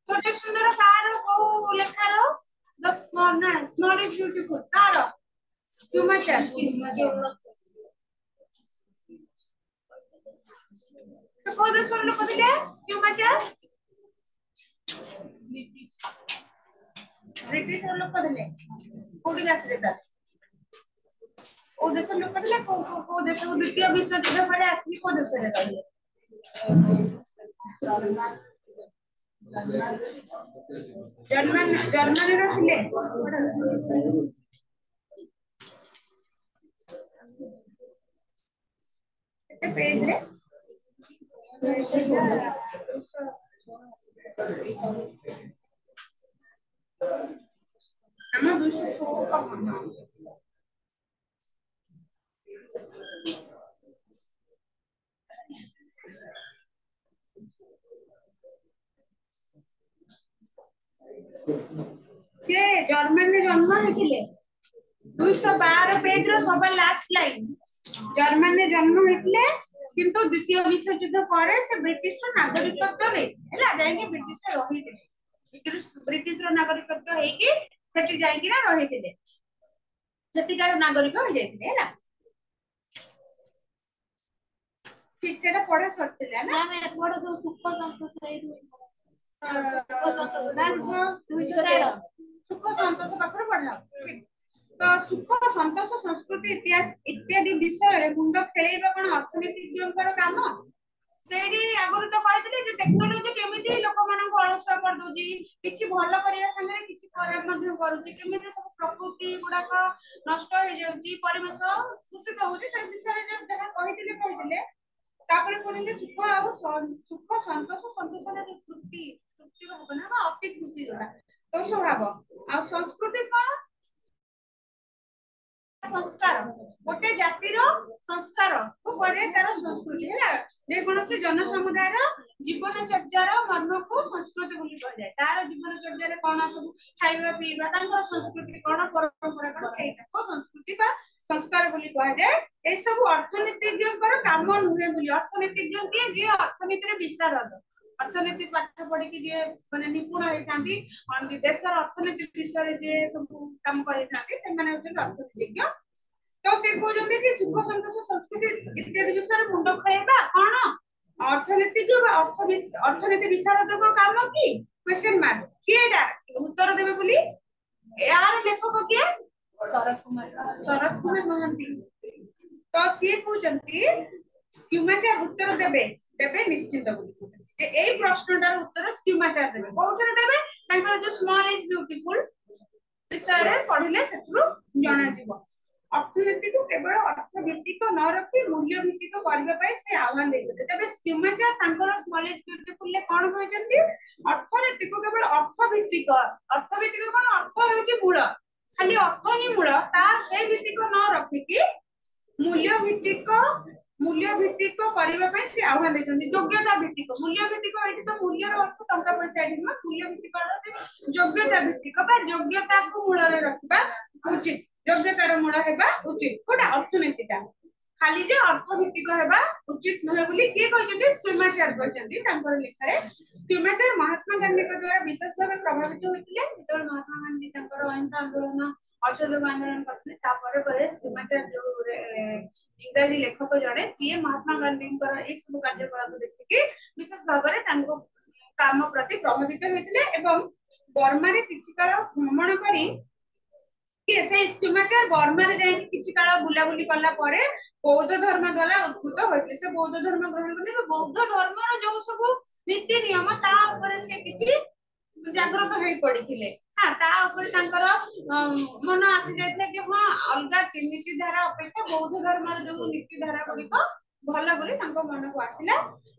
छोटे सुंदर कार को लेखार द स्मॉल ना स्मॉल इज ब्यूटीफुल कार स्क्यूमाचर तो को देशर लोक थिले स्क्यूमाचर ब्रिटिश लोक थिले कोडी आसले ओ देश लोक थिले को देश द्वितीय विश्व युद्ध पर आसी को देश रे रहले जर्मनी रो थिले एते पेज रे हम 216 का से जर्मन में जन्म होइतिले 212 पेज रो सब लास्ट लाइन जर्मन में जन्म होइतिले किंतु द्वितीय विश्व युद्ध पर से ब्रिटिश रो नागरिकत्व रे हैला जायके ब्रिटिश रे रहितिले ब्रिटिश रो नागरिकत्व हे कि सेठी जायके ना रहितिले सेठी कार नागरिक हो जायतिले हैला ठीक सेटा पढ़ा सरतिले ना मैं पढ़ो जो सुख संतोष रही सुख संतोष पाखर पढ़ा तो सुख संतोष संस्कृति इतिहास इत्यादि विषय रे मुंड खेलेबा कोन अर्थनीतिज्ञकर काम सेडी आगुर तो कहथिले जे टेक्नोलॉजी केमिति लोक मानन को अलस कर दोजी किछि भलो करिया संगे किछि खराब मध्य करूची केमिति सब प्रकृति गुडा को नष्ट हो जाउची परिवेश दूषित होउची से विषय जे जरा कहथिले तापर कोनले सुख संतोष संतोष रे तृप्ति भावना बा अति खुशी जोड़ा तो स्वभाव आ संस्कृति कोन संस्कार गोटे जातिर संस्कार को करे तार संस्कृति है जे कोनसे जन समुदाय रो जीवन चर्चार मर्म को संस्कृति बोली कह जाय तार जीवन चर्चा रे कोन सब खाइबा पीबा तांकर संस्कृति कोन परंपरा कोन सेटा को संस्कृति बा संस्कार बोली कह जाय ए सब अर्थनीतिज्ञकर काम नुहे बोली अर्थनीतिज्ञ के जे अर्थनीति रे विशारद अर्थनीति पाठ पढ़ी कि जे माने निपुण होई थांती देशर अर्थनीति विषय जे सब काम करि थांती से माने होते अर्थनीतिज्ञ तो से कहजोंते कि सुख संतोष संस्कृति इत्यादि विषय मुंड खळेबा कोन अर्थनीतिज्ञ बा अर्थनीति विशारद को काम की क्वेश्चन मार्क केडा उत्तर देबे बोली यार लेखक के शरद कुमार महांती तो से कहजोंती स्क्यूमाचर उत्तर देबे निश्चित बोली ए प्रश्नटार उत्तर स्क्यूमाचर देबे कोठरे देबे तांकर जो स्मॉल इज ब्यूटीफुल विषय रे पढिले सेथुरु जणा जीव अर्थनीति को केवल अर्थभित्तिक न रखी मूल्य भित्तिक करबा पय से आह्वान देते तबे स्क्यूमाचर तांकर स्मॉल इज ब्यूटीफुल ले कोन कहजंती अर्थनीति को केवल अर्थभित्तिक कोन अर्थ होची मूल खाली अर्थ ही मूल ता से भित्तिक न रखी कि मूल्य भित्तिक करबा पय से आह्वान देछन योग्यता भित्तिक मूल्य भित्तिक एठी तो मूल्य रो अर्थ टंका पैसा एठी न मूल्य भित्तिक योग्यता भित्तिक बा योग्यता को मूल रे रखबा उचित योग्यतार मूल हेबा उचित कोटा अर्थनीतिटा खाली जे अर्थ भित्तिक हेबा उचित नहे बोली के कहजंती स्क्यूमाचर कहजंती तांकर लेखा रे स्क्यूमाचर महात्मा गांधी के द्वारा विशेष भाव प्रभावित होइतिले जेतोल महात्मा गांधी तांकर अहिंसा आंदोलन असहयोग आंदोलन करते तापर परे स्क्यूमाचर जो इंग्रजी लेखक जड़े सी महात्मा गांधी ए सब कार्यकलाप देखिए विशेष भाव में काम प्रति प्रभावित होते एवं बर्मा रे किछि काल भ्रमण करी कि से स्क्यूमाचर बर्मा रे जाई किछि काल बुलाबुली कला परे बौद्ध धर्म द्वारा उद्भूत होइते से बौद्ध धर्म ग्रहण करले बौद्ध धर्म रो जो सब नीति नियम ता ऊपर से किछि जागृत होई पड़िथिले हां ता ऊपर तांकर मन आसी जाइतले जे हां अलगा नीति धारा अपेक्षा बौद्ध धर्म जो नीति धारा गुडी को भला बोली तांको मन को आसीला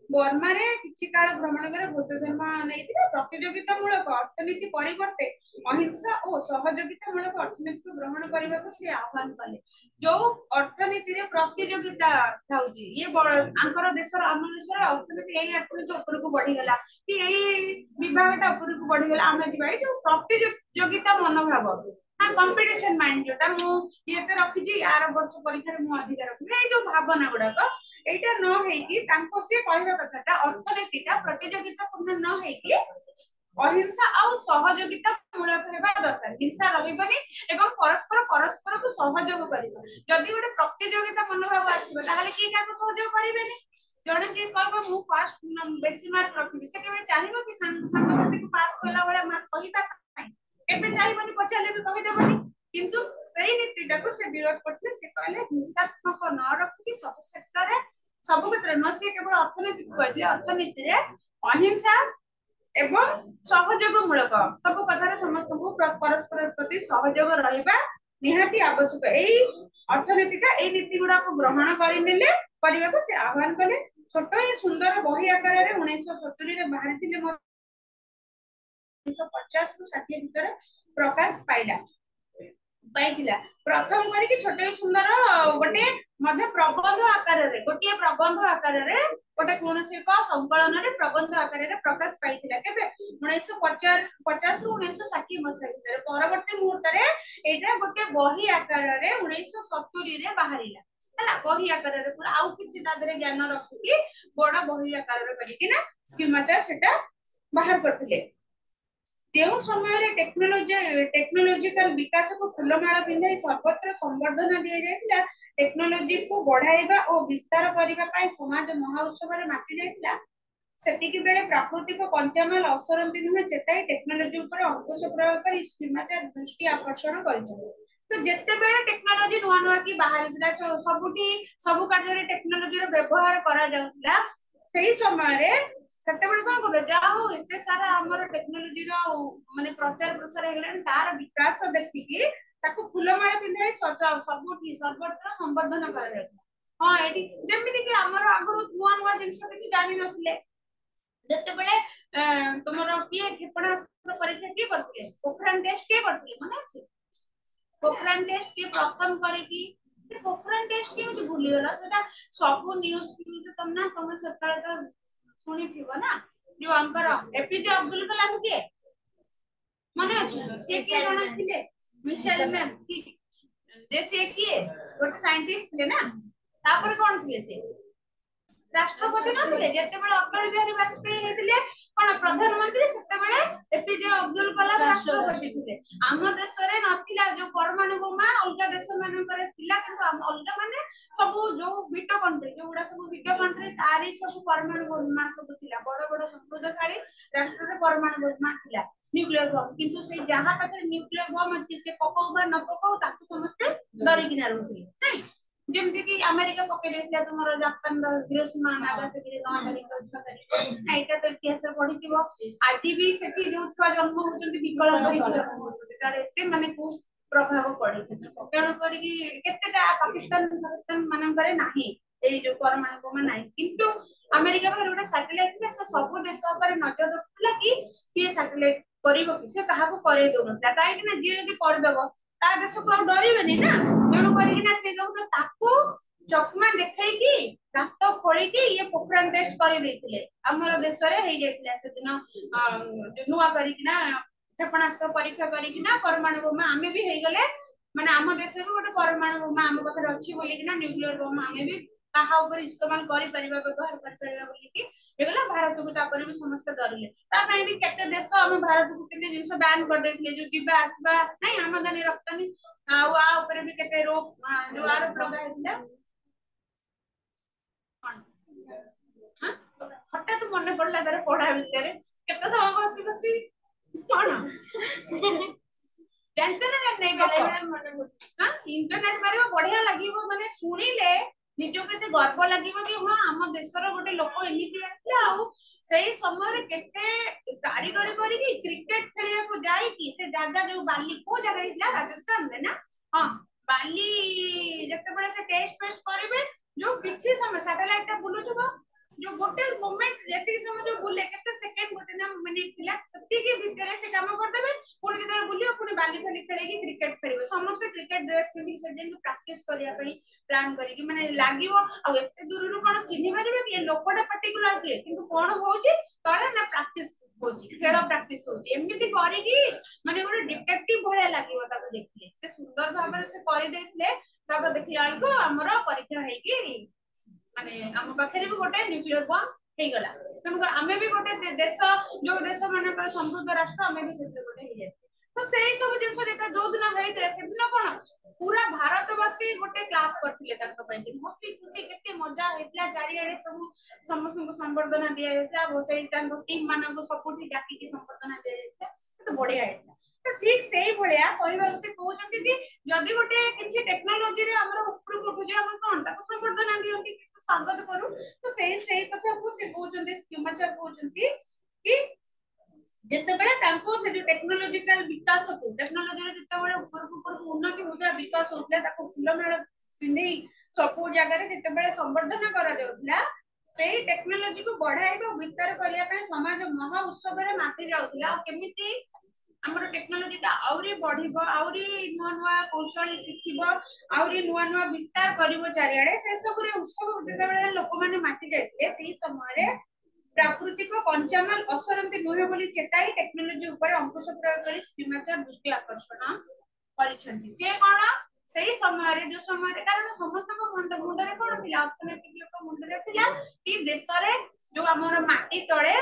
बर्मा रे किछि काल भ्रमण करे बौद्ध धर्म नैतिले प्रतियोगिता मूलक अर्थनीति परिवर्ते अहिंसा और सहयोगिता मूलक अर्थनीति को ग्रहण करबा को से आह्वान कले जो अर्थनीति रे प्रतियोगिता थाउची ये आंकर देशर आम देशर अर्थनीति एई अर्थनीति ऊपर को बढ़ी गेला कि एई विभागटा ऊपर को बढ़ी गेला आमे जिबाई जो प्रतियोगिता मनोभाव हाँ कंपटीशन माइंड जोटा मु ये तो रखी छी यार वर्ष परीक्षा रे मु अधिकार रखी ए जो भावना गुडा को एटा न हे कि तांको से कहबा कथाटा अर्थनीतिटा प्रतियोगितापूर्ण न हे कि अहिंसा और सहयोगिता मूलक हेबा दरकार हिंसा रहिबनी एवं परस्पर परस्पर को सहयोग करिबा जदि गोटे प्रतियोगिता मनोभाव आसीबा ताहाले की काको सहयोग करिबेनी जड़े जे कहबो मु फर्स्ट बेसी मार्क रखिबी से केबे चाहिबो कि संगठन को पास कला वाला मार्क कहिबा एबे चाहिबनी पचाले भी कहि देबनी किंतु सेही नीतिटा को से विरोध करते से कहले हिंसात्मक न रखी सब क्षेत्र न से केवल अर्थनीति को कहले अर्थनीति रे अहिंसा एवं सहयोग मूलक सब कथार समस्त को परस्पर प्रति सहयोग रहिबा निहाती आवश्यक एई अर्थनीतिका एई नीति गुडा को ग्रहण करिनेले परिबा को से आह्वान कले छोट ही सुंदर बही आकार रे 1970 रे बाहरी थिले 1950 रु 60 भीतर प्रकाश पाइला पाइथिला प्रथम करी कि छोटे सुंदर गोटे मध्य प्रबंध आकार रे गोटे प्रबंध आकार रे गोटे कोनसी एक संकलन रे प्रबंध आकार रे प्रकाश पाइथिला केबे 1950 रु 1960 मसिया भीतर परवर्ती मुहूर्त रे एटा गोटे बही आकार रे 1970 रे बाहरिला हला बही आकार रे पूरा आउ किछि दादरे ज्ञान रखि बड़ा बही आकार रे करी कि ना स्कीमाचार सेटा बाहर करथिले तेउ समय टेक्नोलॉजिकल विकास को फूलमाला पिंधाई सर्वत्र संवर्धना दिया जायतिला टेक्नोलॉजी को बढ़ाइबा और विस्तार करिबा पई समाज महोत्सव रे माति जायतिला सेतिकी बेले प्राकृतिक कंचामाल असरंती नुहे चेताई टेक्नोलॉजी ऊपर अंकुश प्रयोग करी स्कीमाचार दृष्टि आकर्षण करिछन तो जेते बेले टेक्नोलॉजी नुआ नुआ की बाहरिला सबुठी सब कार्य रे टेक्नोलॉजी रो व्यवहार करा जाउतिला सेही समय रे सेते बेले कोन कर जा हो एते सारा हमर टेक्नोलॉजी रो माने प्रचार प्रसार हे गेलानी तार विकास देखि कि ताको फूलमाला पिंधाई सबुठी सर्वत्र संवर्धन करा जाउतिला हां एटी जेमिति कि हमर आगरु नुआ नुआ जिंस किछि जानि नथिले जते बेले तुमरो किए क्षेपणास्त्र परीक्षा की करथिले पोखरान टेस्ट के करथिले माने अछि पोखरान टेस्ट के प्रथम करी की पोखरान टेस्ट के भूली गला सेटा सब न्यूज़ तुम सतले तो सुनी थिबो ना जो अंकर एपीजे अब्दुल कलाम के माने अछि से के जणा थिले मिशेल मैम की देशे किए गोटे साइंटिस्ट थे ना तापर कोन थिले से राष्ट्रपति न थिले जते बेले अटल बिहारी वाजपेयी हेतिले कोन प्रधानमंत्री सेते बेले एपीजे अब्दुल कलाम राष्ट्रपति थिले आम देश रे नथिला जो परमाणु बोमा अलगा देश माने करे थिला किंतु अलगा माने सब जो विटो कंट्री जो उडा सब विटो कंट्री तारी सब परमाणु बोमा सब थिला बड़ बड़ समृद्धशाली राष्ट्र रे परमाणु बोमा थिला न्यूक्लियर बम किंतु से जहां पाखे न्यूक्लियर बम अछि से पकाउ बा न पकाउ ताकू समस्त डरी किना रहथिले जेमति कि अमेरिका पके देथिला तुमरो जापान रो हिरोशिमा नागासाकी रे 9 तारिख 6 तारिख एटा तो इतिहास पढिथिबो आज भी सेठी जो छुआ जन्म होचंती विकलांग होई जन्म होचंती तार एते माने को प्रभाव पड़े तेणु करी कि केतेटा पाकिस्तान मानन करे नाही ए जो परमाणु बोमा नाही किंतु अमेरिका बाहर गोटे सैटेलाइट थे से सब देश पर नजर रखला कि के सैटेलाइट करिवो कि से काहा को करे दोनता काहे कि ना जे यदि कर देबो ता देश को डरिबेनी ना तेणु करी कि ना से जो ताकू चकमा देखै कि कात खोली कि ये पोखरान टेस्ट करि दैथिले हमर देश रे हेइ जाइतिला से दिन नुवा करी कि ना क्षेपणास्त्र परीक्षा करी कि ना परमाणु बोमा आमे भी हेइ गले माने आम देश रे गोटे परमाणु बोमा आम पाखरे अछि बोली कि ना न्यूक्लियर बोमा आमे भी काहा ऊपर इस्तेमाल करि परिबा व्यवहार करि परिबा बोली कि एगला भारत को तापर भी समस्त डरिले ता पई भी केते देश हम भारत को केते जिंस बैन कर दैथिले जो जिबा आसबा नै आमदानी रप्तानी आ ऊपर भी केते रोक जो आरोप लगा हेतिला हां हटात मने पड़ला तारे पढ़ा भितरे केते समय बसी बसी कोन जानते ना नहीं बाप हां इंटरनेट मारे बढ़िया लागिवो माने सुनिले निजो केते गर्व लागिवो कि हां हम देशर गोटे लोक एमिति आथिला आ सेही समय रे केते कारीगरी करी कि क्रिकेट खेलिया को जाई कि से जागा जो बाली को जगह हिला राजस्थान रे ना हां बाली जते बळे से टेस्ट पेस्ट करिवे जो किछि समय सैटेलाइट ता बुलुथबो जो गोटे मोमेंट जति समय जो बुले केते सेकंड गोटे ना मिनिट थिला सती के भीतर से काम कर देबे पुनी जते बुलियो पुनी बाली खाली खेले कि क्रिकेट खेलिबे समस्त क्रिकेट ड्रेस पिंधि से दिन प्रैक्टिस करिया पई प्लान करी कि माने लागिवो आ एते दूर रु कोन चिन्हि मारिबे कि लोकटा पर्टिकुलर के किंतु कोन होउची तळे ना प्रैक्टिस होउची खेल प्रैक्टिस होउची एमिति करी कि माने गोटे डिटेक्टिव भले लागिवो ताको देखले ते सुंदर भाबरे से करि देथले तापर देखला को हमरो परीक्षा है कि माने हम पाखरे भी गोटे न्यूक्लियर बम हे गला तनु आमे भी गोटे देश जो देश माने पर समृद्ध राष्ट्र आमे भी सेते गोटे हे जाय तो सेही सब जिंस जेता जो दिन हेइतले से दिन कोन पूरा भारतवासी गोटे क्लास करथिले ताको पई हसी खुशी केते मजा हेतला चारियाडे सब समस्त को संबर्धना दिया हेतला वो सेही टाइम टीम माने को सपोर्ट डाकी की संबर्धना दिया हेतला तो बढ़िया हेतला तो ठीक सेही भलिया कहबा से कहउचंती कि जदी गोटे किछि टेक्नोलॉजी रे हमर ऊपर को जे हम कोन ताको संबर्धना दियंती स्वागत करू तो सेही कथा को से कहउचंती स्कीमाचार कहउचंती कि जेते बेले तांको से जो टेक्नोलॉजिकल विकास को टेक्नोलॉजी रे जेते बेले ऊपर उन्नति होता विकास होतले ताको फुलमेल पिंधि सब जगह रे जेते बेले संवर्धन करा जाउतला सेही टेक्नोलॉजी को बढ़ाइबा विस्तार करिया पे समाज महा उत्सव रे माति जाउतला केमिति हमर टेक्नोलॉजी ता आउरी बढ़िबो आउरी नुवा नुवा कौशल शिखिबो आउरी नुवा नुवा विस्तार करिवो चारियाडे से सब रे उत्सव जेते बेले लोक माने माति जाइते सेही समय रे प्राकृतिक पंचामल असरंती नुहे बोली चेताई टेक्नोलॉजी ऊपर अंकुश प्रयोग करी स्कीमाचार दृष्टि आकर्षण परिछंती से कोन सेही समय रे जो समय रे कारण समस्त को मुंड रे कोन थिला अर्थनैतिक लोक मुंड रे थिला कि देश रे जो हमर माटी तळे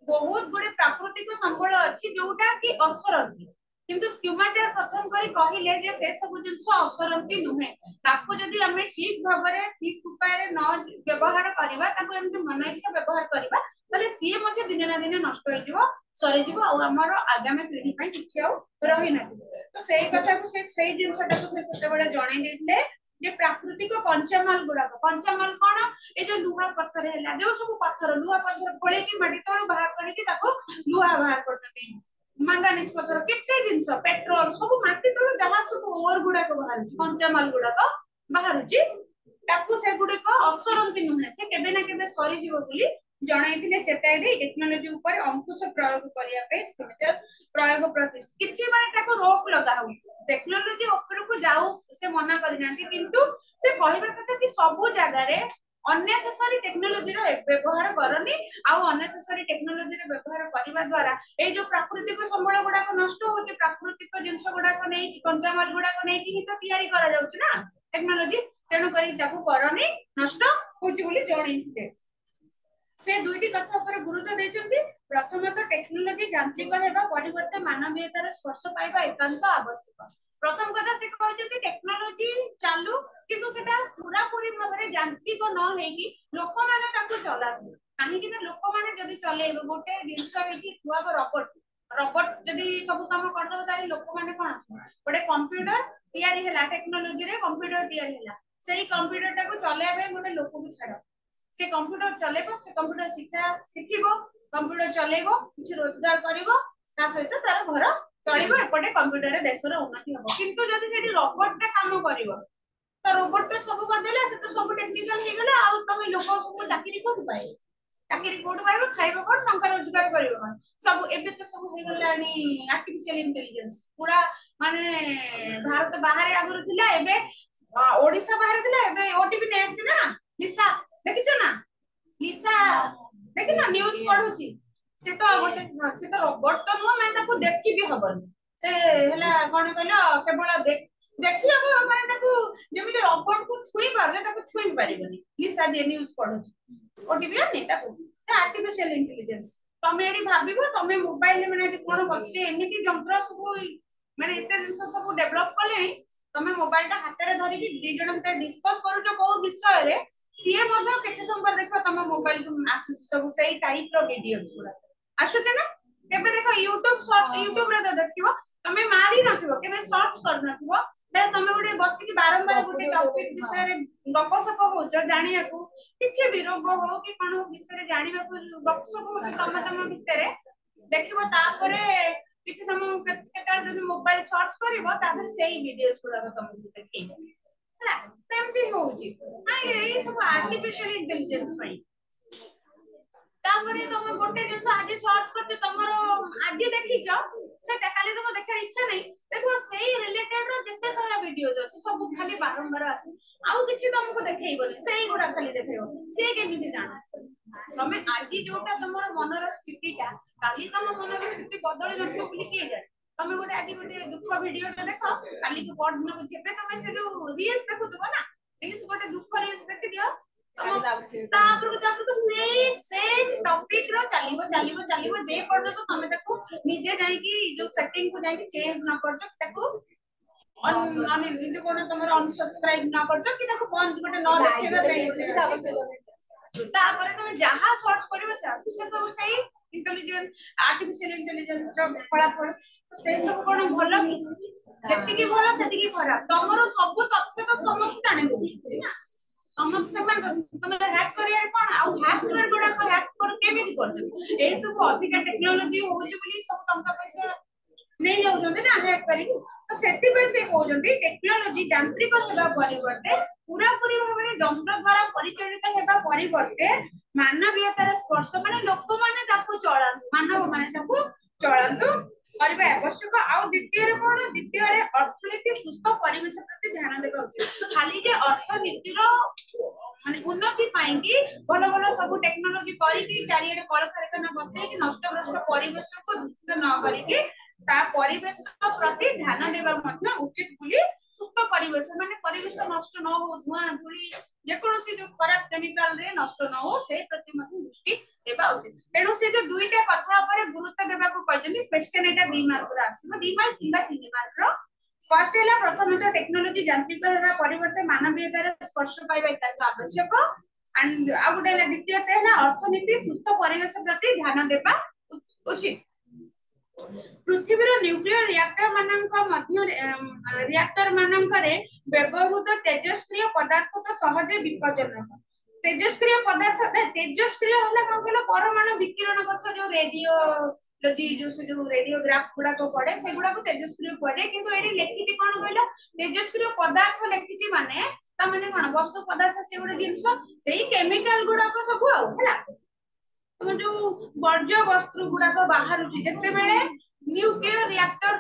बहुत गुडे प्राकृतिक संबल अछि जोटा कि असरंती किंतु स्कीमाचार प्रथम करी कहिले जे से सब जिंस असरंती नुहे ताको जदी हमें ठीक भाबरे ठीक उपाय रे न व्यवहार करबा ताको एमति मन इच्छा व्यवहार करबा तले सी मते दिन ना दिन नष्ट होई जीवो सरी जीवो और हमर आगामी पीढ़ी पई किछि आउ रहि ना तो सेही कथा को सेही जिंसटा को से सते बडे जणाई देथले जे प्राकृतिक पंचमाल कोन ए जो लुहा पत्थर हैला जो सब पत्थर लुहा पत्थर कोळे की माटी तळु बाहर करके ताको लुहा बाहर करते मंगानीज पत्थर केते जिंस पेट्रोल सब माटी तळु जहा सब ओर गुडा को बाहर पंचमाल गुडा को बाहर छि ताकू से गुडे को असरंती नुहे से केबे ना केबे सरी जीवो बोली जणाइथिले चेताई दे टेक्नोलॉजी ऊपर अंकुश प्रयोग करिया पे स्कीमाचार प्रयोग प्रति किछि माने ताको रोक लगा हो टेक्नोलॉजी ऊपर को जाऊ से मना करिनांती किंतु से कहबा कथा कि सब जगह रे अननेसेसरी टेक्नोलॉजी रो व्यवहार करनी आ अननेसेसरी टेक्नोलॉजी रो व्यवहार करबा द्वारा ए जो प्राकृतिक संबल गुडा को नष्ट होचे प्राकृतिक जिंस गुडा को नै कंचामाल गुडा को नै कि तो तयारी करा जाउछ ना टेक्नोलॉजी तेनु करी ताको करनी नष्ट होची बोली जणाइथिले से दुईटी कथा पर गुरुत्व देचंती प्रथमतः टेक्नोलॉजी यांत्रिक हेबा परिवर्ते मानवीयतार स्पर्श पाइबा एकांत आवश्यक प्रथम कथा से कहचंती टेक्नोलॉजी चालू किंतु सेटा पूरा पूरी भाबरे यांत्रिक न हेकी लोक माने ताको चलाथि काहे कि ना लोक माने जदी चलेबो गोटे जिंस हेकी थुआ रोबोट जदी सब काम कर दबो तारे लोक माने कोन गोटे कंप्यूटर तयारी हैला टेक्नोलॉजी रे कंप्यूटर तयारी हैला सेही कंप्यूटर टाको चलेबे गोटे लोक को छाड़ से कंप्यूटर चलेबो से कंप्यूटर शिखिबो कंप्यूटर चलेबो कुछ रोजगार करिवो ता सहित तार घर चलिबो एपटे कंप्यूटर रे देशर उन्नति हबो किंतु जदी सेठी रोबोट टा काम करिवो तो रोबोट तो सब कर देला से तो सब टेक्निकल हे गेला आ तमे लोक सब चाकरी कोड पाए चाकरी कोड पाइबो खाइबो कोन टंका रोजगार करिवो कोन सब एबे तो सब हे गेलानी आर्टिफिशियल इंटेलिजेंस पूरा माने भारत बाहर आगुर थिला एबे ओडिसा बाहर थिला एबे ओटीपी ने आसी ना लिसा देखिछ ना लिसा देखि ना न्यूज़ पढुची से तो गोटे से तो रोबोट तो नो मैं ताको देखि भी हबनी से हला कोन कहलो केवल देखि हबो माने ताको जेमि रोबोट को छुई पारे ताको छुई पारिबनी लिसा जे न्यूज़ पढुची ओटीपी नहीं ताको आर्टिफिशियल इंटेलिजेंस तमे एडी भाबिबो तमे मोबाइल माने कोन बच्चे एमिति जंत्र सब माने एते जिंस सब डेवलप कलेनी तमे मोबाइल ता हाथ रे धरि कि दी जण भीतर डिस्कस करूछो को विषय रे सीए मधो केते संपर देखो तम मोबाइल को आसु सब सेही टाइप रो वीडियोस गुडा आसुचे ना केबे देखो यूट्यूब रे देखिबो तमे मारी नथिबो केबे सर्च कर नथिबो बे तमे गुडे बसी कि बारंबार गुडे टॉपिक विषय रे गपसप होचो जानिया को किछि भी रोग हो कि कोन विषय रे जानिबा को गपसप होचो तम भितरे देखिबो तापरे किछि समय केतार जदि मोबाइल सर्च करिवो तापर सेही वीडियोस गुडा तम देखिबो हला सेमती होउची आइ ए सब आर्टिफिशियल इंटेलिजेंस पई तापरे तम गोटे जिंस आज सर्च करछ तमरो आज देखिछ सेटा खाली तुम देखार इच्छा नहीं देखो सेही रिलेटेड रो जते सारा वीडियोज अछि सब खाली बारंबार आसी आउ किछि तुमको देखेइबोनी सेही गुडा खाली देखेइबो से केमिति जानो तमे आजि जोटा तमरो मनर स्थितिटा काली तम मनर स्थिति बदल नथियो बोली के जाने तमे गोटे आजि गोटे दुख वीडियोटा देखो काली को बड न जेबे तमे से जो रील्स देखुतबो ना रील्स गोटे दुख रील्स देखि दियो तापर सेम टॉपिक रो चलिबो जे पर्यंत तमे ताको निजे जाई कि जो सेटिंग को जाई कि चेंज न करजो ताको अन निजे कोन तमरो अनसब्सक्राइब न करजो कि ताको बंद गोटे न देखेबा पे गोटे तापर तमे जहां सर्च करबो से सब सही इंटेलिजेंस आर्टिफिशियल इंटेलिजेंस रो फलाफल तो से सब कोन भलो कि जेतिकी भलो सेतिकी खराब तमरो सब तथ्य तो समस्त जाने दे ना तम सेमान तमे हैक करियर कोन आ हैक गुडा को हैक कर केमिति करछ ए सब अधिक टेक्नोलॉजी होउची बोली सब टंका पैसा नहीं जाउछन्ते ना हैक करी तो सेति पे से कहउछन्ते टेक्नोलॉजी यांत्रिक हेबा परिवर्ते पूरा पूरी भाबरे यंत्र द्वारा परिचालित हेबा परिवर्ते मानवीयतार स्पर्श माने लोक माने ताको चलान मानव माने ताको चलांतु करबा आवश्यक आ द्वितीय रे कोन द्वितीय रे अर्थनीति सुस्थ परिवेश प्रति ध्यान देबा उचित खाली जे अर्थनीति रो माने उन्नति पाई कि भलो भलो सब टेक्नोलॉजी करी कि चारिये कल कारखाना बसे कि नष्ट नष्ट परिवेश को दूषित न करी कि ता परिवेश प्रति ध्यान देबा मध्य उचित बोली सुस्थ परिवेश माने परिवेश नष्ट न हो धुआं धूଳି जे कोनोसी जो खराब केमिकल रे नष्ट न हो से प्रति मध्य दृष्टि देबा उचित तेणु से जो दुईटा कथा पर गुरुत्व देबा को कहजनी क्वेश्चन एटा 2 मार्क रा आसीबो 2 मार्क किबा 3 मार्क रो फर्स्ट हैला प्रथमतः टेक्नोलॉजी यांत्रिक हेबा परिवर्ते मानवीयतार स्पर्श पाइबा इत्यादि आवश्यक एंड आ गुटे द्वितीय हैला अर्थनीति सुस्थ परिवेश प्रति ध्यान देबा उचित पृथ्वीर न्यूक्लियर रिएक्टर मानक मध्य रिएक्टर मानकरे व्यवहृत तेजस्क्रिय पदार्थ तो सहजे विपज्जनक तेजस्क्रिय पदार्थ तेजस्क्रिय होला कोन कहलो परमाणु विकिरण करत जो रेडियो लजी जो रेडियोग्राफ गुडा को पड़े से गुडा को तेजस्क्रिय पड़े किंतु एडी लेखि छि कोन कहलो तेजस्क्रिय पदार्थ लेखि छि माने ता माने कोन वस्तु पदार्थ से गुडा जिंस सेही केमिकल गुडा को सब आ होला तो जो वर्ज्य वस्तु गुडा को बाहर छि जते बेले न्यूक्लियर रिएक्टर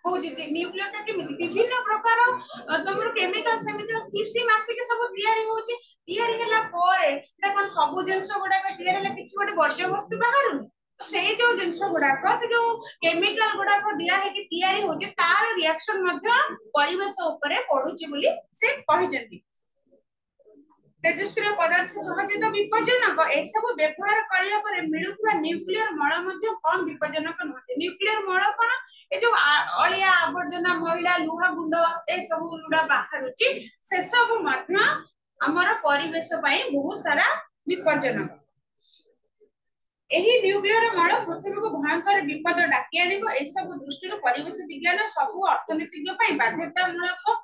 होजी न्यूक्लियर टा केमिति विभिन्न प्रकार तमरो केमिकल्स किसी मासे के सब तयारी होची तयारी हला परे देखन सब जिंस गुडा को तयारी हला किछि गोटे वर्ज्य वस्तु बाहर सेही जो जिंस गुडा को से जो केमिकल गुडा को दिया है कि तयारी होची तार रिएक्शन मध्य परिवेश ऊपर पडुची बोली से कहिजंती तेजस्क्रिय पदार्थ सहजे तो विपज्जनक ए सब व्यवहार करिया परे मिलुवा न्यूक्लियर मल मध्य कम विपज्जनक नहते न्यूक्लियर मल कोन ए जो अलिया आवर्जना मैला लुहा गुंड ए सब गुडा बाहर होची से सब मध्य हमर परिवेश पई बहुत सारा विपज्जनक एही न्यूक्लियर मल पृथ्वी को भयंकर विपद डाकी आनिबो ए सब दृष्टि परिवेश विज्ञान सब अर्थनीतिज्ञ पई बाध्यतामूलक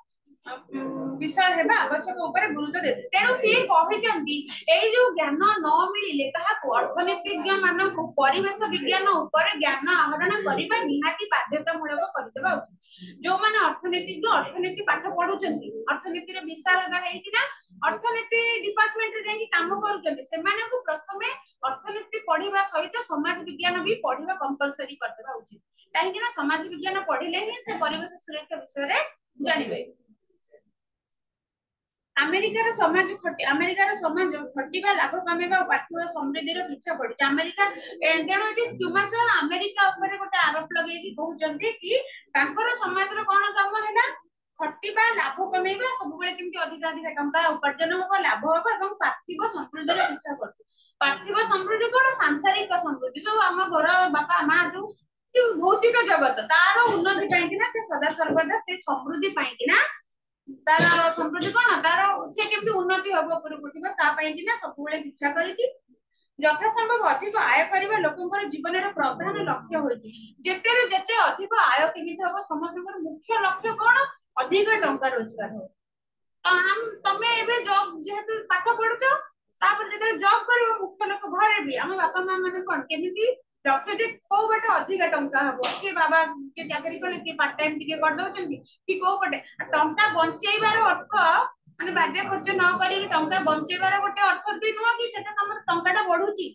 विषय हेबा आवश्यक ऊपर गुरुत्व दे तेणु सी कहिजंती एई जो ज्ञान न मिलिले काहाको अर्थनीतिज्ञ मानको परिवेश विज्ञान ऊपर ज्ञान आहरण करिबा निहाती बाध्यतामूलक करदेबा उचित जो माने अर्थनीतिज्ञ अर्थनीति पाठ पढुचंती अर्थनीति रे विशारद हेकिना अर्थनीति डिपार्टमेंट रे जाई काम करूचंती से माने को प्रथमे अर्थनीति पढिबा सहित समाज विज्ञान भी पढिबा कंपलसरी करदेबा उचित काहे कि ना समाज विज्ञान पढिले ही से परिवेश सुरक्षा विषय रे जानिबे अमेरिकार समाज खटिबा लाभ कमेबा पाठुआ समृद्धिर पीछा पड़ी अमेरिका तेणु एटी सुमाचार अमेरिका ऊपर गोटे आरोप लगे कि कहउचंती कि तांकर समाज रो कोन काम हैला खटिबा लाभ कमेबा सब बेले किंती अधिक अधिक टंका उपार्जन होबा लाभ होबा एवं पार्थिव समृद्धिर पीछा करती पार्थिव समृद्धि कोन सांसारिक समृद्धि जो हम घर बापा मां जो भौतिक जगत तार उन्नति पाई कि ना से सदा सर्वदा से समृद्धि पाई कि ना तार समृद्धि कोन तार से केमती उन्नति होबो पुर उठिबा ता पई कि ना सब बेले इच्छा करिछि यथा संभव अधिक आय करबा लोकंकर जीवन रो प्रधान लक्ष्य होइछि जेते रे जेते अधिक आय केमिति होबो समस्तकर मुख्य लक्ष्य कोन अधिक टंका रोजगार हो तो हम तमे एबे जॉब जेहेतु पाठ पढुछो तापर जेते जॉब करिवो मुख्य लोक घरे भी हम बापा मां माने कोन केमिति लक्ष्य जे को बटे अधिक टंका हबो के बाबा के चाकरी करे के पार्ट टाइम टिके कर दउचंती कि को बटे टंका बंचेइबार अर्थ माने बाजे खर्च न करी टंका बंचेइबार गोटे अर्थ भी नुवा कि सेटा हमर टंकाटा बढ़ुची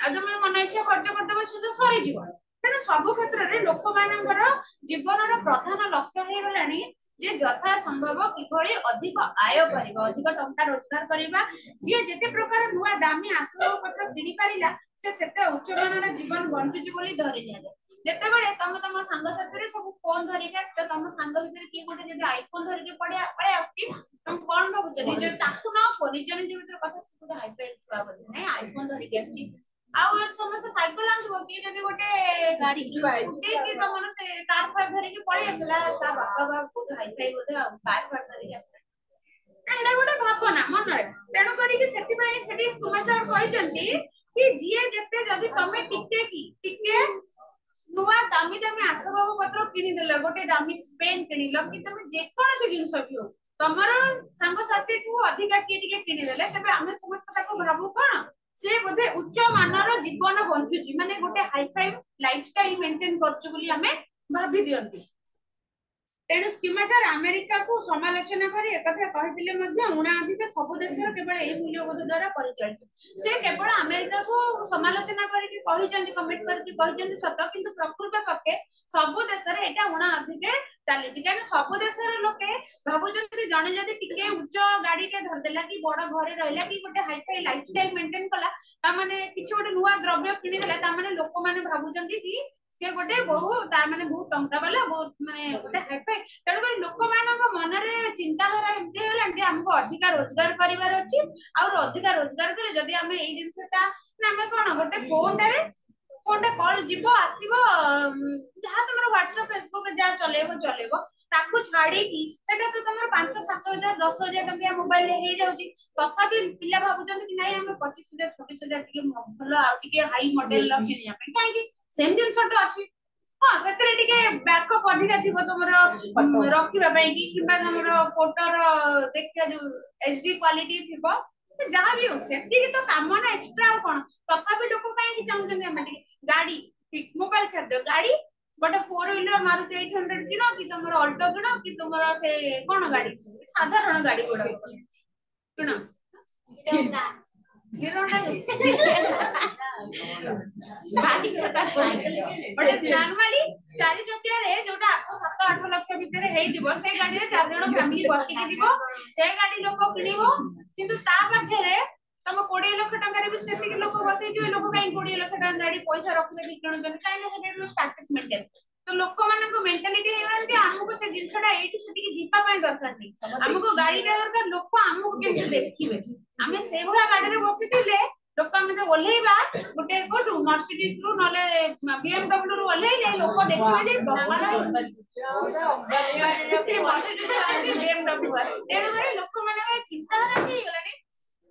आ जमे मन इच्छा खर्च कर देबो से तो सरी जीव तेणु सब क्षेत्र में लोक मानकर जीवन प्रधान लक्ष्य हो गलानी जे यथा संभव किभली अधिक आय करिबा अधिक टंका रोजगार करिबा जे जेते प्रकार नुआ दामी आसबाब पत्र किनि पारिला से सेते उच्च मानर जीवन बंचुची बोली धरि निया जेतेबेले तम सांग साथी सब फोन धरिक आस तम सांग भीतर किए गोटे जदि आईफोन धरिक पड़े पड़े आउची तुम कोन भाबुछ निज ताकू न को निज निज भीतर कथा सब हाइफाई छुआ बोली नै आईफोन धरिक आसी आउ समस्त साइकेल आनथबो कि जदि गोटे गाड़ी स्कूटी कि तमन से कार फार धरिक पळी आसला ता बापा बहुत हाइफाई बोधे आ कार फार धरिक आसला एडा गोटे भावना मन रे तेणु करी कि सेति पई सेति समाचार कहचंती कि जिए जेते जदि तमे टिके नुआ दामी दामी आसबाब पत्र किनि देला गोटे दामी पेन किनिल कि तमे जे कोन से जिंस कियो तमरो संग साथी को अधिका के टिके किनि देले तबे आमे समस्त ताको भाबु कोन से बोधे उच्च मानर जीवन बंचुची माने गोटे हाईफाई लाइफस्टाइल मेंटेन करछु बोली हमें भाबी दियंती तेणु स्कीमाचार अमेरिका को समालोचना करी एकथा कहिथिले मध्ये उणा अधिक सब देशर केवल एही मूल्यबोध द्वारा परिचालित से केवल अमेरिका को समालोचना करी कहिचंती कमेंट करी कहिचंती सत किंतु प्रकृत पक्षे सब देशर एटा उणा अधिक चलीछि कारण सब देशर लोके भाबुचंती जने जदि टिके उच्च गाड़ी के धर देला कि बड़ घरे रहला कि गोटे हाईफाई लाइफस्टाइल मेंटेन कला ता माने किछि गोटे नुवा द्रव्य किनि देला ता माने लोक माने भाबुचंती कि से गोटे बहु ता माने बहुत टंका वाला बहुत माने गोटे हाईफाई तेणु करी लोक मानक मन रे चिंताधारा एमती होलांटी हमको अधिक रोजगार करिवार अछि और अधिक रोजगार करे जदि हमें एई जिंसटा ना हमें कोन गोटे फोन टा कॉल जीवो आसीबो जहा तुमरो WhatsApp Facebook जा चलेबो ताकू छाड़ी की सेटा तो तुमरो 5-7 हजार 10,000 टंका मोबाइल ले जाउची तथापि पिला भाबुचंती कि नाही हमें 25,000 26,000 टिके भलो आ टिके हाई मॉडल ल किनिया पे काहे कि सेम जिंसटा अछि हां सेतरे टिके बैकअप अधिक थिबो तुमरो रखिबा पई कि किबा तुमरो फोटो रो देखिया जो एचडी क्वालिटी थिबो जहां भी हो सेति तो काम ना एक्स्ट्रा कोन तथापि लोक काहे कि चाहुचंती हम गाड़ी मोबाइल छाड़ दो गाड़ी गोटे 4 व्हीलर मारुति 800 किनो कि तुमरो अल्टो किनो कि तुमरो से कोन गाड़ी साधारण गाड़ी गोडा किनो हीरो गाड़ी कथा बड़े नॉर्मली 4 चकिया रे जोटा 7-8 लाख भीतर हेई दिबो से गाड़ी रे 4 जण फैमिली बसी के दिबो से गाड़ी लोक किनिबो किंतु ता पाखरे तम 20 लाख टका रे भी सेति के लोक बसै जिवे लोक काई 20 लाख टका गाड़ी पैसा रखले कि किणु जन काई ना सेबे स्टैटस मेंटेन तो लोक मानक मेंटालिटी हे गलती हमको से जिंसटा एठी सेति के जीपा पय दरकार नहीं हमको गाड़ीटा दरकार लोक हमको केमसे देखिबे हमें से भला गाड़ी रे बसितिले लोक हम जे ओल्हेबा गोटे कोटू मर्सिडीज रु नले BMW रु ओल्हेले लोक देखिबे जे बबार BMW तेणु करे लोक माने चिंताधारा की गलानी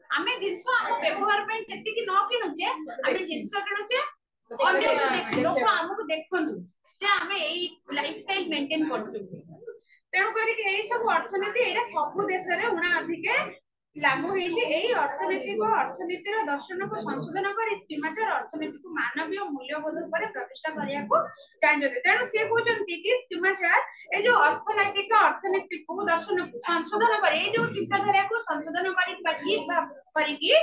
हमें जिंस हम व्यवहार पे जति की न किनुचे हमें जिंस किनुचे अन्य लोक हमको देखंतु जे हमें एई लाइफस्टाइल मेंटेन करछु तेणु करी के एई सब अर्थनीति एटा सब देश रे उणा अधिके लागू हेछि एई अर्थनीतिर दर्शन को संशोधन करी सीमाचार अर्थनीति को मानवीय मूल्यबोध पर प्रतिष्ठा करिया को चाहिए तेणु से कहउचंती कि सीमाचार ए जो अर्थनीति को दर्शन को संशोधन करे ए जो चिंताधारा को संशोधन करी कि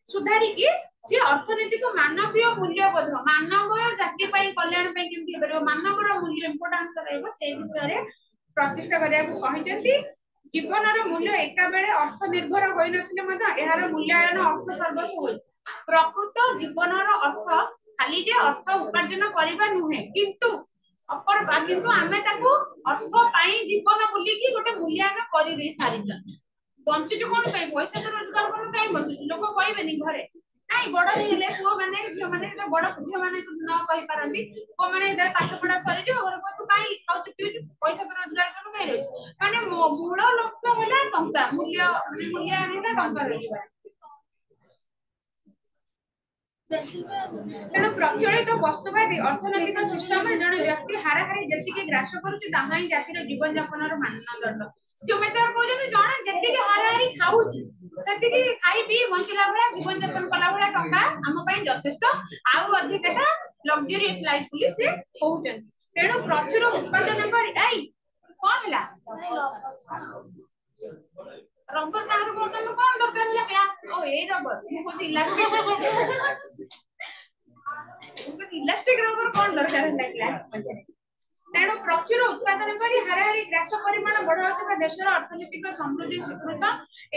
सुधारी की से अर्थनीति को मानवीय मूल्यबोध मानव जाति पई कल्याण पई केमति हेबो मानवर मूल्य इंपोर्टेंस रहबो से विषय रे प्रतिष्ठा करिया को कहिचंती जीवनर मूल्य एका बेले अर्थ निर्भर होई नथिले मत एहार मूल्यायन अर्थ सर्वस्व होई प्रकृत जीवनर अर्थ खाली जे अर्थ उपार्जन करिबा नुहे किंतु आमे ताकू अर्थ पाई जीवन बोली की गोटे मूल्यांकन करि दे सारिछ बंचुछु कोन पई पैसा तो रोजगार करू काई बंचुछु लोक कहबेनी घरे आई बड़ हेले पुओ माने झियो माने बड़ झियो माने न कहि पारंती को माने इधर पाठ पढ़ा सरी जे घर को तू काई खाउछु पिउछु पैसा तो रोजगार करू काई रे माने मूल लक्ष्य होला टंका मूल्य आनिला टंका रहिबा तेणु प्रचलित वस्तुवादी अर्थनैतिक सिस्टम जन व्यक्ति हाराहारी जेतिके ग्रास करूची ताहा ही जातिर जीवन यापन मानदंड स्कीमेचार कहउछन जने जेतिके हाराहारी खाउची सेतिके खाई पी बंचिला भला जीवन यापन कला भला टंका हम पई यथेष्ट आउ अधिकटा लग्जरियस लाइफ पुलिस से कहउछन तेणु प्रचुर उत्पादन करी आई कोन हला रबर तार बोतल कोन दरकार हला ग्लास ओ ए रबर मु कोसी इलास्टिक इलास्टिक रबर कौन दरकार है क्लास मध्ये तेणु प्रचुर उत्पादन करी हाराहारी ग्रास परिमाण बढ़ाउଥିବା देशर अर्थनीतिक समृद्धि स्वीकृत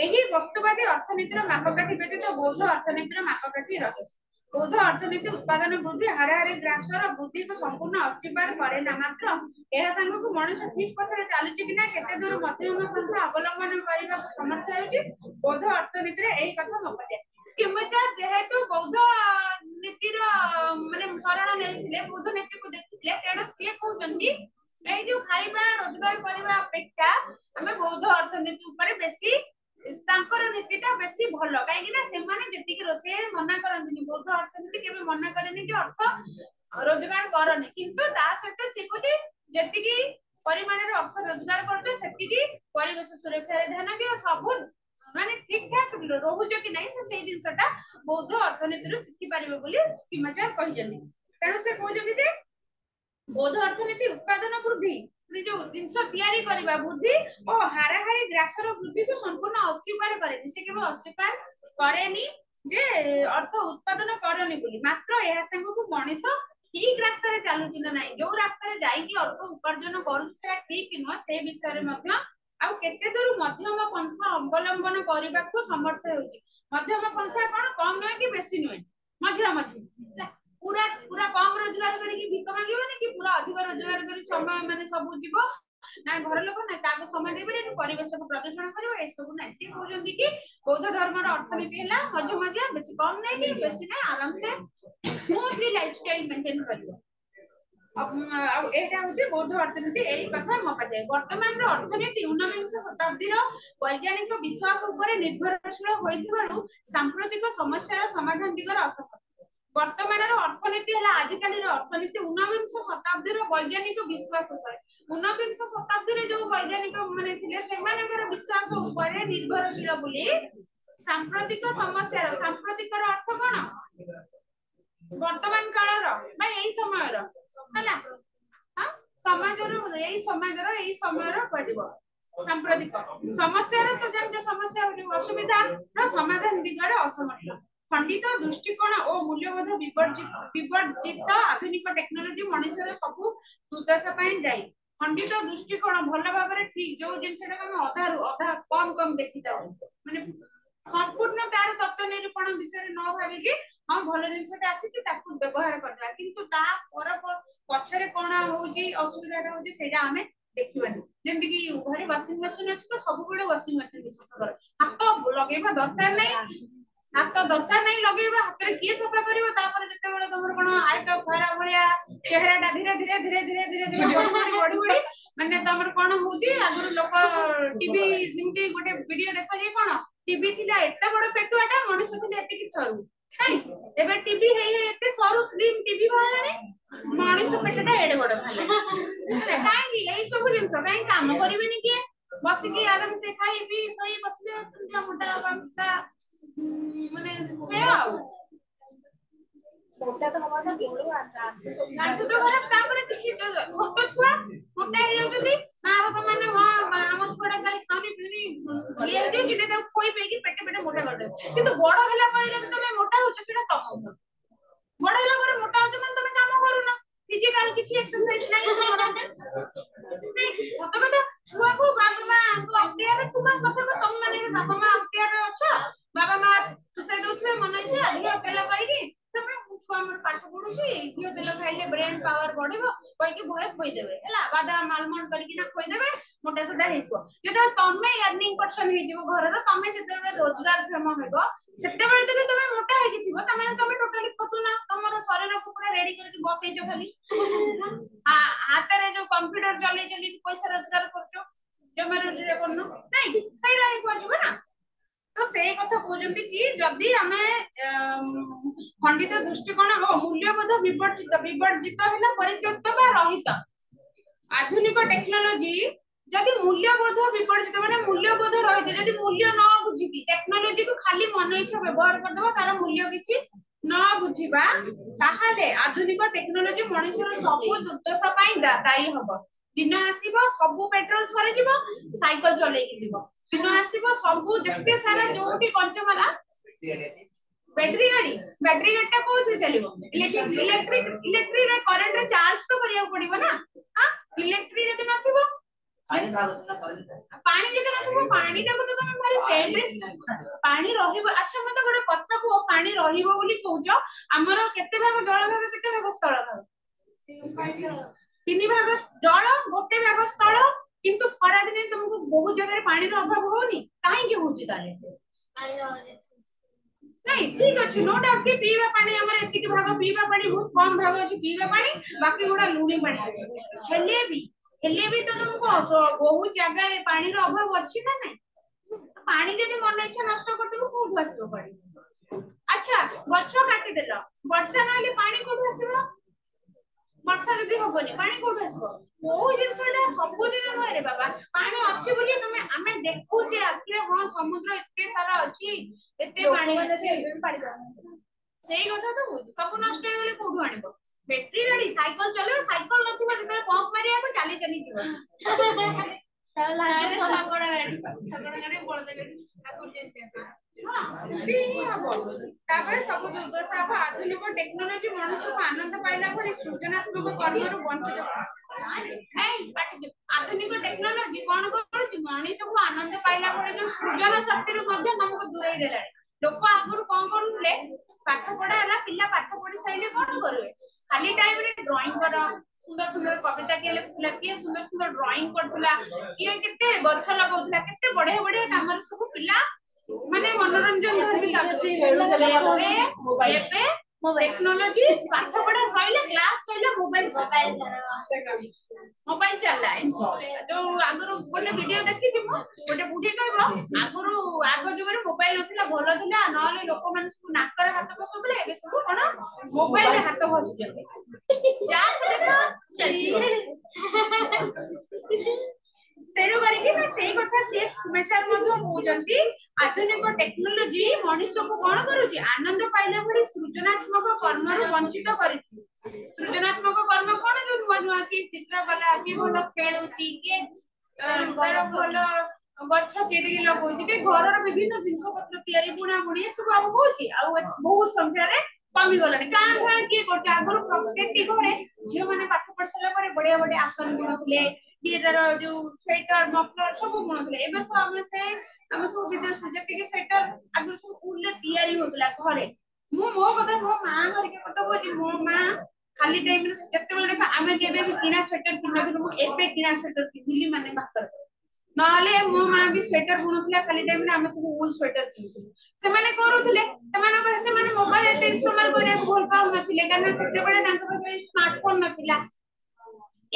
एही वस्तुवादी अर्थनीतिर मापकाठी व्यतीत बौद्ध अर्थनीतिर मापकाठी रहे बौद्ध अर्थनीति उत्पादन वृद्धि हाराहारी ग्रासर वृद्धि को संपूर्ण अस्वीकार करे ना मात्र एहा संग को मनुष्य ठीक पथरे चालुची कि ना केते दूर मध्यम पंथा अवलंबन करबा समर्थ हेउची बौद्ध अर्थनीतिर एही कथा मपते स्कीमचार जेहेतु बौद्ध नीतिर माने शरण नेथिले बौद्ध नीति को देखिले तेणु से कहउचंदी एई जो खाइबा रोजगार करबा अपेक्षा हमें बौद्ध अर्थनीति ऊपर बेसी तांकर नीतिटा बेसी भलो काहे कि ना से माने जति कि रोसे मना करंतनी बौद्ध अर्थनीति केबे मना करेनी कि अर्थ रोजगार करनी किंतु ता सहित से कोठी जति कि परिमाण रे अर्थ रोजगार करछो सेति कि परिवेश सुरक्षा रे ध्यान दियो सब माने ठीक ठाक रहउछ कि नहीं से सेई जिंसटा बौद्ध अर्थनीति रे सिखि पारिबे बोली स्कीमाचार कहि जंदी तेणु से कहउजंदी जे बौद्ध अर्थनीति उत्पादन वृद्धि जो जिनस तैयारी करबा वृद्धि और हाराहारी ग्रासर वृद्धि को संपूर्ण अस्वीकार करेनी से केवल अस्वीकार करेनी जे अर्थ उत्पादन करनी बोली मात्र एहा संग को मनीष ठीक रास्ता रे चालुची ना नहीं जो रास्ता रे जाई कि अर्थ उपार्जन करू से ठीक न से विषय रे मध्य आ केते दूर मध्यम पंथा अवलंबन करबा को समर्थ होची मध्यम पंथा कोन कम न कि बेसी न मध्य मध्य पूरा पूरा कम रोजगार करी कि भिक मांगिबो कि पूरा अधिक रोजगार करी समय माने सब जीवो ना घर लोक ना ताको समय देबे परिवेश को प्रदूषण करिवो ए सब नै से कहउजंदी कि बौद्ध धर्म रो अर्थनीति हला मध्य मध्य बेसी कम नै कि बेसी नै आराम से स्मूथली लाइफस्टाइल मेंटेन करिवो अब एटा होचे बौद्ध अर्थनीति एई कथा मपा जाय वर्तमान रो अर्थनीति 19 शताब्दी रो वैज्ञानिक विश्वास ऊपर निर्भरशील होइथिबारु सांप्रतिक समस्या रो समाधान दिगरे असफल वर्तमान अर्थनीति है आजिकल अर्थनीति 19 शताब्दी वैज्ञानिक विश्वास 19 शताब्दी जो वैज्ञानिक माने थिले सेमानकर विश्वास ऊपर निर्भरशील बोली सांप्रतिक समस्या सांप्रतिक अर्थ कोन वर्तमान काल रो बा एई समय रो हला हां समाज रो एई समय रो कहदिबो सांप्रतिक समस्या रो तो जन समस्या असुविधा रो समाधान दिगरे असमर्थ खंडित दृष्टिकोण और मूल्यबोध विवर्जित आधुनिक टेक्नोलॉजी मनुष्यर सब दुर्दशा पई जाई खंडित दृष्टिकोण भल भाबरे ठीक जो जिनसेटा हम अधा कम देखि जाऊ माने संपूर्ण तार तत्व निरूपण विषय न भाबी कि हम भल जिनसेटा आसी ताकू व्यवहार करदा किंतु ता पर पछरे कोन होउची असुविधाटा होउची सेटा हमें देखिबानी जेंति कि घरे वॉशिंग मशीन अछि तो सब बेले वॉशिंग मशीन विशेष कर हाथ लगेबा दरकार नै हाथ दरकार नहीं लगेबा हाथ रे के सफा करिवो तापर जते बेले तमर कोन आयत खरा भलिया चेहराटा धीरे धीरे धीरे धीरे धीरे धीरे बढ़ी माने तमर कोन होउची आगुर लोक टीवी निमती गोटे वीडियो देखा जे कोन टीवी थिला एटा बड़ पेटुआटा मनुष्य थिले एते कि सरू नाही एबे टीवी हे एते सरू स्लिम टीवी भालानी मनुष्य पेटटा एडे बड़ भाले काई कि एई सब जिंस काई काम करिवेनी के बसी के आराम से खाई पी सोई बसले संध्या मोटा बांता माने से आउ मोटा तो हवा था गोळो आंतु तो घर तापर किछि छोटो छुआ मोटा हे जदी मां बाबा माने हां हम छुआडा खाली खानी पीनी ये जे कि दे कोई पेगी पेटे पेटे मोटा कर दे किंतु बड़ हला पर जदी तमे मोटा होछ सेटा तम बड़ हला पर मोटा होछ माने तमे काम करू ना फिजिकल किछि एक्सरसाइज नाही तमरा नहीं सत कथा छुआ को बाबा मां को अख्तियार तुम कथा को तुम माने बाबा मां अख्तियार अछ बाबा मां सुसाई दोछे मन इच्छा अधिक तेल करिकी तमे छुआ हमर पाठ पढुची घियो तेल खाइले ब्रेन पावर बढ़िबो कहि कि भय खोइ देबे हला बादाम आलमंड करिकी ना खोइ देबे मोटा सोटा हेइबो जदि तमे अर्निंग पर्सन हेजिबो घर रो तमे जते रोजगार क्षम हेबो सेते बेले जदि तमे मोटा हेकि थिबो तमे टोटली खटु ना तमरो शरीर को पूरा रेडी करके बसैजो खाली हाथ रे जो कंप्यूटर चले चली पैसा रोजगार करछो जमारे रे करनो नहीं सैडा ही कहजिबो ना तो से कथा कहजंती कि जदि हमें खंडित दृष्टिकोण हो मूल्यबोध विवर्जित हैला परित्यक्त बा रहित आधुनिक टेक्नोलॉजी जदि मूल्यबोध विवर्जित माने मूल्यबोध रहित जदि मूल्य न बुझी कि टेक्नोलॉजी को खाली मन इच्छा व्यवहार कर दबा तार मूल्य किछि न बुझिबा ताहाले आधुनिक टेक्नोलॉजी मनुष्यर सब दुर्दशा पई दायी हबो दिन आसीबो सब पेट्रोल सरे जीवो साइकिल चले कि जीवो दिन आसीबो सब जत्ते सारा जोटी कंचमाला बैटरी गाड़ी कोथि चलिबो इलेक्ट्रिक रे करंट रे चार्ज तो करिया पड़िबो ना। हां इलेक्ट्रिक जदि नथिबो पानी जदि नथिबो पानी टाको तो तमे मारे सेम पानी रहिबो। अच्छा मते गोटे कथा को पानी रहिबो बोली कहउजो हमर केते भाग जल भाग केते भाग स्थल भाग तीन भाग जल गोटे भाग स्थल किंतु खरा दिने तुमको बहुत जगह पानी रो अभाव होनी काहे के होची ताले पानी रो नहीं ठीक अछि नो डाउट कि पीवा पानी हमर एति के भाग पीवा पानी बहुत कम भाग अछि पीवा पानी बाकी गोडा लूणी पानी अछि हेले भी तो तुमको बहुत जगह रे पानी रो अभाव अछि ना नहीं पानी जदि मन इच्छा नष्ट कर देबो कोठु आसीबो पानी। अच्छा गच्छ काटी देलो वर्षा नले पानी कोठु आसीबो वर्षा जदि होबनी पानी कोठु आसीबो कोउ जिंसटा सब दिन नय रे बाबा पानी अछि बोली तमे हमें देखु जे आखिरे हां समुद्र एते सारा अछि एते पानी अछि सेही कथा तो सब नष्ट हो गेले कोठु आनिबो बैटरी गाड़ी साइकिल चलेबो साइकिल नथिबो जते पंप मारिया को चाली चाली जीवो सकड़ा गाड़ी बळद गाड़ी आगुर जेते हां ती हबो तापर सब दुर्दशा अब आधुनिक टेक्नोलॉजी मनुष्य को आनंद पाइला भली सृजनात्मक कर्मरु वंचित आधुनिक टेक्नोलॉजी कोन करूची मनुष्य को आनंद पाइला भली जो सृजन शक्ति रु मध्ये हमको दूरै देलानी लोक आगुर कोन करूले पाठ पढा हला पिल्ला पाठ पढी साइले कोन करबे खाली टाइम रे ड्राइंग करा सुंदर सुंदर कविता के लिखुला के सुंदर सुंदर ड्राइंग करथुला के केते गछ लगाउथुला केते बढ़िया बढ़िया काम सब पिल्ला माने मनोरंजन धरबी लागो एबे टेक्नोलॉजी पाठ पढा सइले क्लास सइले मोबाइल चला जो आगुर गोटे वीडियो देखि दिमु गोटे बुढी कहबो आगुर आगो जुगर मोबाइल नथिला भलो थिला नले लोक मन सब नाकर हाथ बसुतले एबे सब कोन मोबाइल रे हाथ बसुचते जा देखो तेरो बारे ना सेही कथा से समाचार मध्ये कहउजंती आधुनिक टेक्नोलॉजी मनुष्य को कोन करूची आनंद पाइला भली सृजनात्मक कर्म रु वंचित करिछि सृजनात्मक कर्म कोन जो नुवा नुवा की चित्रकला की भलो खेलुची के तार भलो गच्छ केडी लगाउची के घर रो विभिन्न जिंस पत्र तयारी बुना बुनी सब अब होची आ बहुत संख्या रे कमी गलानी कान कान के करछ आगुर प्रत्येक घरे झियो माने पाठ पढ़सला परे बढ़िया बढ़िया आसन बुनथले के तार जो स्वेटर मफलर सब बुनथले एबे तो हम सब विदेश जति के स्वेटर आगुर सब फूल ले तयारी होतला घरे मो कथा मो मां घर के कथा कहजी मो मां खाली टाइम रे जते बेले देखा आमे केबे भी किना स्वेटर पिनथलु मो एबे किना स्वेटर पिनली माने बाकर नहले मो मां भी स्वेटर बुनथला खाली टाइम रे हम सब वूल स्वेटर पिनथलु से माने करूथले से माने मोबाइल एते इस्तेमाल करे भूल पाउ नथिले कारण सेते बेले तांको पाखरे स्मार्टफोन नथिला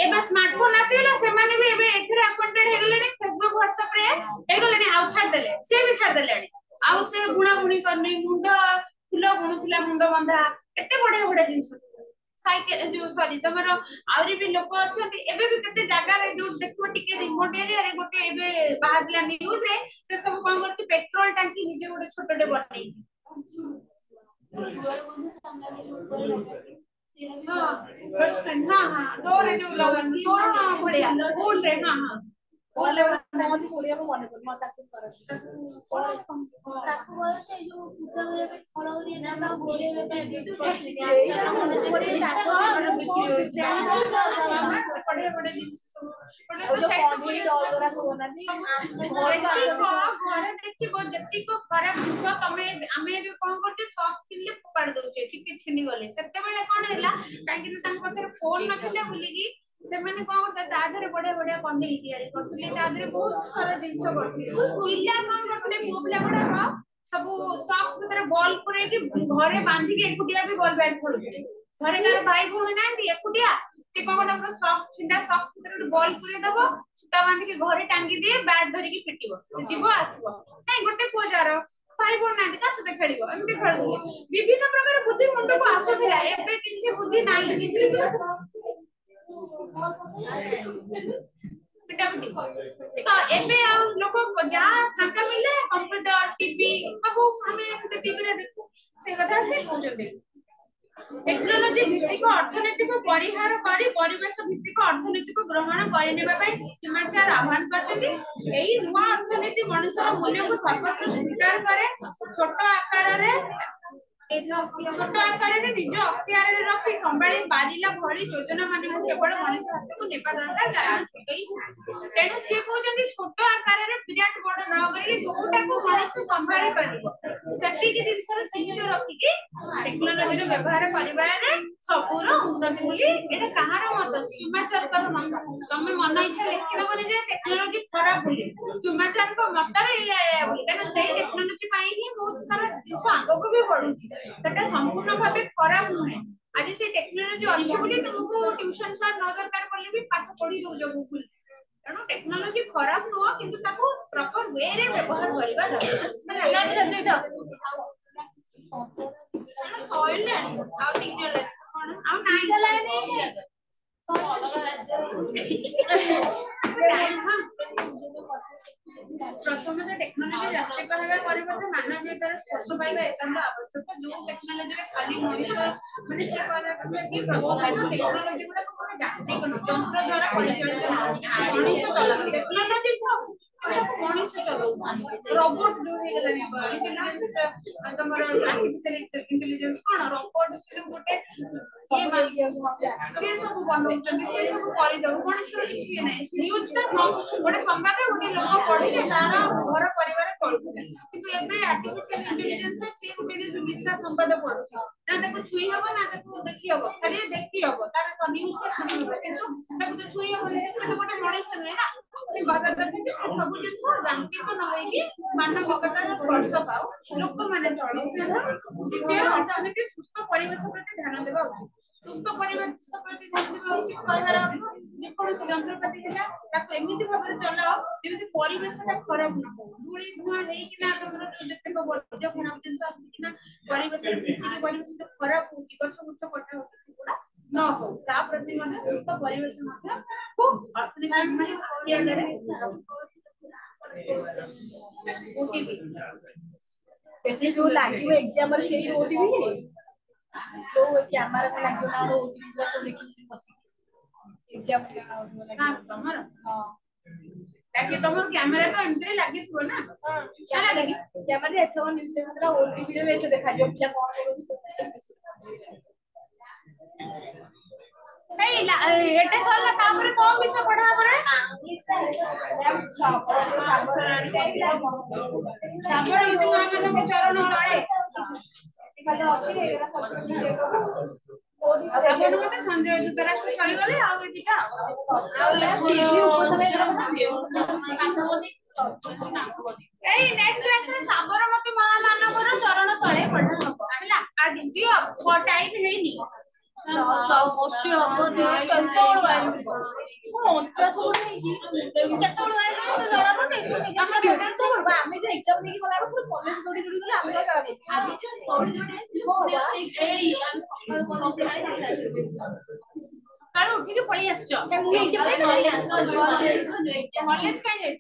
एबे स्मार्टफोन आसीला से माने भी एबे एथरे अकाउंटेड हे गेलेनी फेसबुक व्हाट्सएप रे हे गेलेनी आउ छाड़ देले से भी छाड़ देलेनी आउ से बुणा बुणी करनी मुंड फुल बुणुथला मुंड बंधा एते बडे बडे जिंस साइकिल जो सॉरी तमरो आउरी भी लोक अछंती एबे भी केते जागा रे जो देखो टिके रिमोट एरिया रे गोटे एबे बाहरला न्यूज रे से सब कोन करती पेट्रोल टंकी निजे गोटे छोटटे बनई हां डोर रे जो लगन तोरण भलिया फूल रे हां बोले मोदी बोलिया को मने पड़ मता को कर ताको बोलते जो पूजा करे पे फळौरी ना ना बोले पे बड़े बड़े जिंस सब बड़े तो साइज बड़ी डोरा सोना नहीं घरे देखिबो जति को खराब जिंस तमे आमे भी कोन करछे सॉक्स किनले पकड़ दोछे टिके छिनी गले सेते बेले कोन हैला काहे कि तांको पाखरे फोन नथिले बुलिगी से माने कोन करते ता धरे बड़े बड़े कन्हई तयारी करथले ता धरे बहुत सारा जिंस करथले पिल्ला कोन करथले मोबला बड़ा का सब सॉक्स भीतर बॉल पुरे कि घरे बांधी के एकुटिया भी बॉल बैट खेलुथले घरे कार भाई भूणी नांती एकुटिया से कोन करते सॉक्स छिंडा सॉक्स भीतर बॉल पुरे दबो ता बांधी के घरे टांगी दिए बैट धरि के पिटिबो जीवो आसबो नहीं गोटे पोजार भाई भूणी नांती का सते खेलिबो एमती खेलुथले विभिन्न प्रकार बुद्धि मुंड को आसुथिला एबे किछि बुद्धि नाही एबे आ लोक जा फांका मिले कंप्यूटर टीवी सब हमें टीवी रे देखू से कथा से कहउजते टेक्नोलॉजी भित्तिक अर्थनैतिक परिहार करी परिवेश भित्तिक अर्थनैतिक ग्रहण करिनेबा पई समाचार आह्वान करछथि एही नुवा अर्थनीति मनुष्यर मूल्य को सर्वत्र स्वीकार करे छोट आकार रे छोट आकार निज अख्तियार रखी संभाली पारिला भली योजना मान केवल मनुष्य हाथ को नेबा दरकार कारण छोट ही तेणु सी कहते छोट आकार विराट बड़ न करी जोटा को मनुष्य संभाली पारिबो सेटिक जिनसर सीमित रखिकी टेक्नोलॉजी व्यवहार करिबारे सबुर उन्नति बोली एटा कहार मत स्कीमाचार मत तमे मन इच्छा लिखि दबनी जे टेक्नोलॉजी खराब बोली स्कीमाचार को मत रे बोली कारण से टेक्नोलॉजी पाई ही बहुत सारा जिंस आगो को भी बढ़ुची सेटा संपूर्ण भाबे खराब नुहे आज से टेक्नोलॉजी अछि बोली तुमको ट्यूशन सर न दरकार बोली भी पाठ पढी दउजो गूगल तेणु टेक्नोलॉजी खराब नुह किंतु ताको प्रॉपर वे रे व्यवहार करबा दरकार प्रथम तो टेक्नोलॉजी जास्ती कहला परिवर्तन मानवीयतार स्पर्श पाइबा एकांत आवश्यक जो टेक्नोलॉजी रे खाली मनुष्य माने से कहला कि प्रथम टेक्नोलॉजी गुडा कोन जाति कोन यंत्र द्वारा परिचालित मनुष्य चला टेक्नोलॉजी मनुष्य चला रोबोट जो हे गेला इंटेलिजेंस तमर आर्टिफिशियल इंटेलिजेंस कोन रोबोट जो गोटे से सब बनौचंदी से सब करि दउ मनुष्य किछि नै न्यूज ता गोटे संवाद गोटे लोक पढिले तार घर परिवार चलुला किंतु एबे आर्टिफिशियल इंटेलिजेंस रे से गोटे दिशा संवाद पढुची ना ताको छुई हबो ना ताको देखि हबो खाली देखि हबो तार न्यूज के सुनि हबो किंतु ताको तो छुई हबो नै से गोटे मनुष्य नै ना से बात करते कि से सब जिंस यांत्रिक न होई कि मानविकतार स्पर्श पाओ लोक माने चलौ द्वितीय अर्थनीति सुस्थ परिवेश प्रति ध्यान देबा उचित सुस्थ परिवेश प्रति ध्यान देबा उचित कहबार अर्थ जे कोन यंत्रपाति हैला ताको एमिति भाबरे चलाओ जेमिति परिवेशटा खराब न हो धूଳି धुआं हेई कि ना तमरो जते को बर्ज्य खराब जिंस आसी कि ना परिवेश मिसी के परिवेश तो खराब होची गछ मुछ कटा होची सेगुडा न हो सा प्रति माने सुस्थ परिवेश मध्य को अर्थनीति माने किया करे ओटीपी एते जो लागियो एग्जाम रे सेही ओटीपी जो कैमरा में लागियो ना ओटीपी सब लिखि बसी एग्जाम हां तमर हां ताकि तमर कैमरा तो एंट्री लागी थो ना क्या लागी कैमरा रे एथो न्यूज देखला ओटीपी रे बेचे देखा जो पिला कोन करू एटे सरला तापर कोन विषय पढा परे साबर होती महामान के चरण तळे खाली अछि एरा सब साबर मते संजय धृतराष्ट्र सरी गले आ एदिटा आ सीधी उपसमय एई नेक्स्ट क्लास रे साबर मते महामानवर चरण तळे पढा हबो हैला आगे दियो टाइम हेनी अवश्य हम नहीं कंट्रोल वाइज वो 49 हो नहीं जी कंट्रोल वाइज तो जरा तो नहीं हम डिटेल्स सब हमें जो एग्जाम देके गला पूरा कॉलेज दौड़ी दौड़ी गला हमें जरा देखि आगे दौड़ी दौड़ी ए हम काल उठी के पळी आछो मु एग्जाम दे कॉलेज का जाई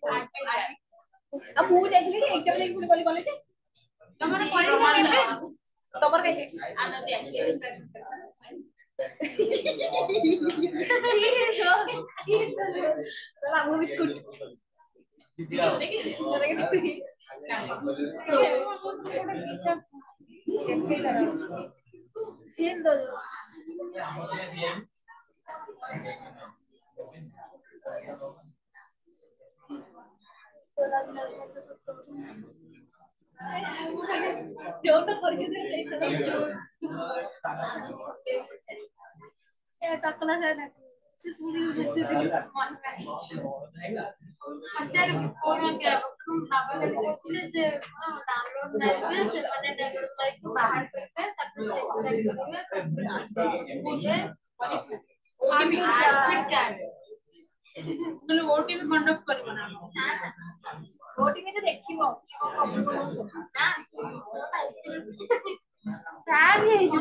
अब मु देखली कि एग्जाम देके पूरी गली कॉलेज तमर परीक्षा केबे तमर के Lagu biskut. Jodoh pergi dari situ. Ya tak kelas ada. Sesungguhnya udah sedikit. हजार कोन के हम नावल बोलते जे डाउनलोड करबे से माने डाउनलोड करके बाहर करबे तब चेक करबे पूरे ओटीपी कार्ड मतलब ओटीपी कंडक्ट करबो ना ओटीपी तो देखिबो हां टैग है जो